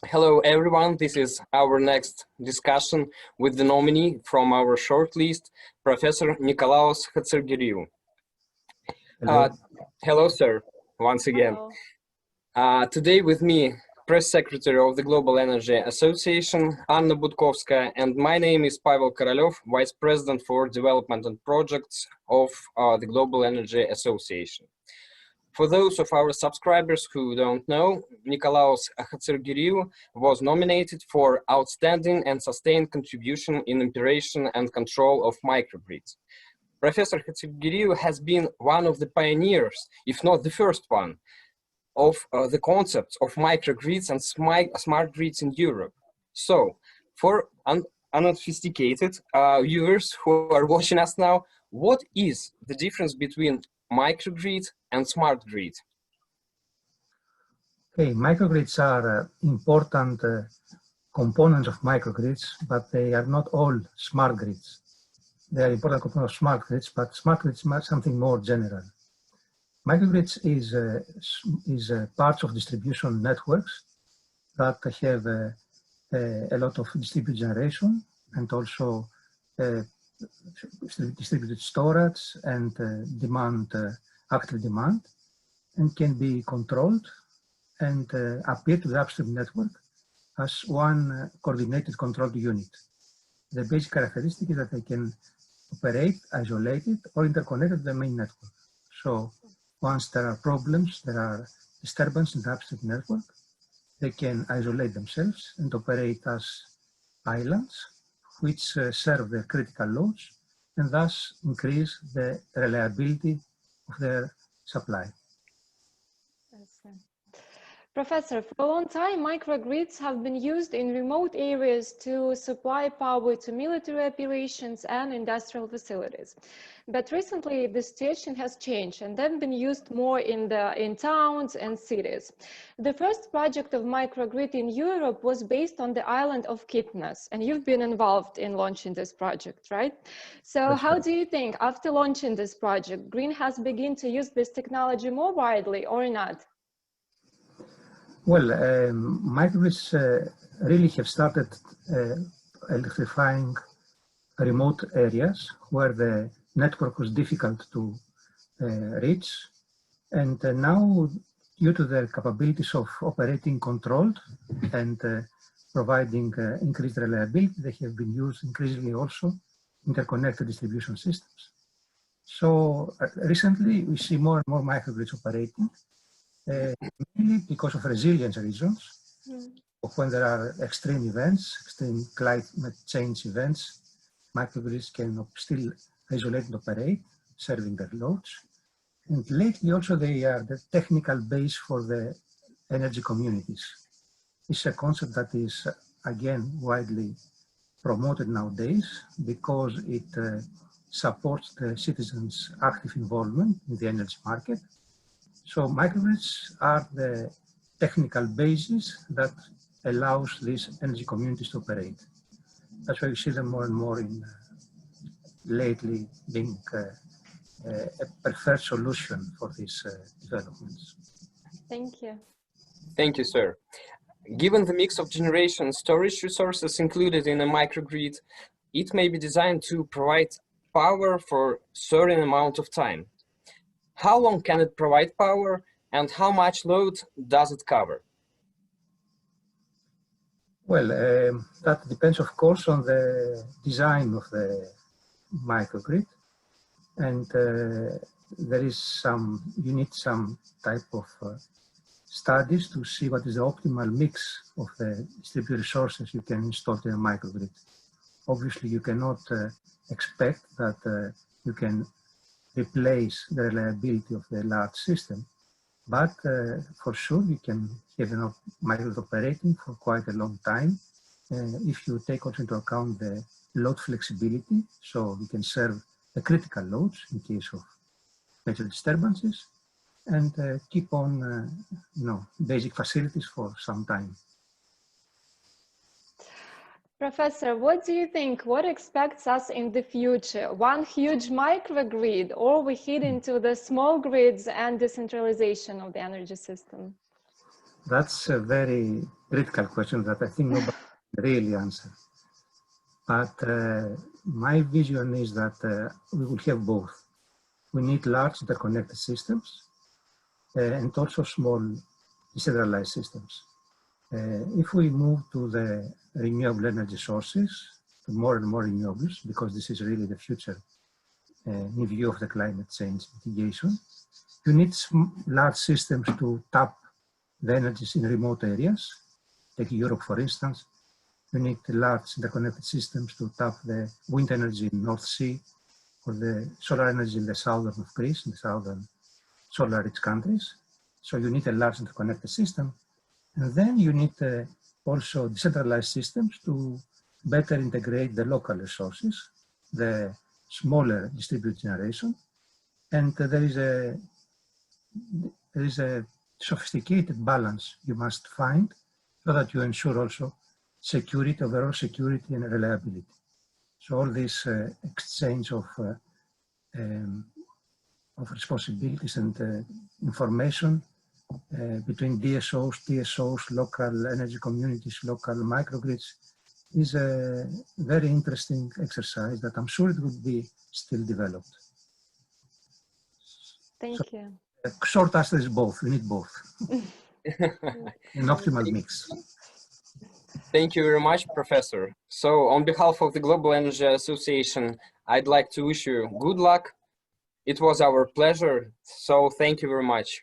Hello everyone, this is our next discussion with the nominee from our shortlist, Professor Nikolaos Hatziargyriou. Hello sir, once again. Today with me, Press Secretary of the Global Energy Association, Anna Budkovskaya, and my name is Pavel Korolev, Vice President for Development and Projects of the Global Energy Association. For those of our subscribers who don't know, Nikolaos Hatziargyriou was nominated for Outstanding and Sustained Contribution in Operation and Control of Microgrids. Professor Hatziargyriou has been one of the pioneers, if not the first one, of the concepts of microgrids and smart grids in Europe. So, for unsophisticated viewers who are watching us now, what is the difference between microgrid and smart grid? Okay, microgrids are important components of microgrids, but they are not all smart grids. They are important components of smart grids, but smart grids are something more general. Microgrids is parts of distribution networks that have a lot of distributed generation and also distributed storage and active demand, and can be controlled and appear to the upstream network as one coordinated controlled unit. The basic characteristic is that they can operate isolated or interconnected to the main network. So once there are problems, there are disturbances in the upstream network, they can isolate themselves and operate as islands, which serve their critical loads and thus increase the reliability of their supply. Professor, for a long time, microgrids have been used in remote areas to supply power to military operations and industrial facilities. But recently, the situation has changed and they've been used more in towns and cities. The first project of microgrid in Europe was based on the island of Kypros, and you've been involved in launching this project, right? So That's how right. do you think, after launching this project, Green has begun to use this technology more widely or not? Well, microgrids really have started electrifying remote areas where the network was difficult to reach. And now, due to their capabilities of operating controlled and providing increased reliability, they have been used increasingly also interconnected distribution systems. So recently, we see more and more microgrids operating. Mainly because of resilience reasons, when there are extreme events, extreme climate change events, microgrids can still isolate and operate, serving their loads. And lately also they are the technical base for the energy communities. It's a concept that is again widely promoted nowadays because it supports the citizens' active involvement in the energy market. So microgrids are the technical basis that allows these energy communities to operate. That's why we see them more and more in lately being a preferred solution for these developments. Thank you. Thank you, sir. Given the mix of generation and storage resources included in a microgrid, it may be designed to provide power for a certain amount of time. How long can it provide power and how much load does it cover? Well, that depends, of course, on the design of the microgrid. And you need some type of studies to see what is the optimal mix of the distributed resources you can install in a microgrid. Obviously, you cannot expect that you can replace the reliability of the large system, but for sure you can have a microgrid operating for quite a long time if you take also into account the load flexibility, so you can serve the critical loads in case of major disturbances and keep on basic facilities for some time. Professor, what do you think? What expects us in the future? One huge microgrid, or we head into the small grids and decentralization of the energy system? That's a very critical question that I think nobody can really answer. But my vision is that we will have both. We need large interconnected systems and also small decentralized systems. If we move to the renewable energy sources, to more and more renewables, because this is really the future in view of the climate change mitigation, you need large systems to tap the energies in remote areas. Take Europe, for instance. You need large interconnected systems to tap the wind energy in North Sea or the solar energy in the southern of Greece, in the southern solar-rich countries. So you need a large interconnected system. And then you need also decentralized systems to better integrate the local resources, the smaller distributed generation. And there is a sophisticated balance you must find so that you ensure also security, overall security and reliability. So all this exchange of responsibilities and information between DSOs, TSOs, local energy communities, local microgrids is a very interesting exercise that I'm sure it will be still developed. Thank you. The short answer is both. We need both. An optimal mix. Thank you very much, Professor. So on behalf of the Global Energy Association, I'd like to wish you good luck. It was our pleasure. So thank you very much.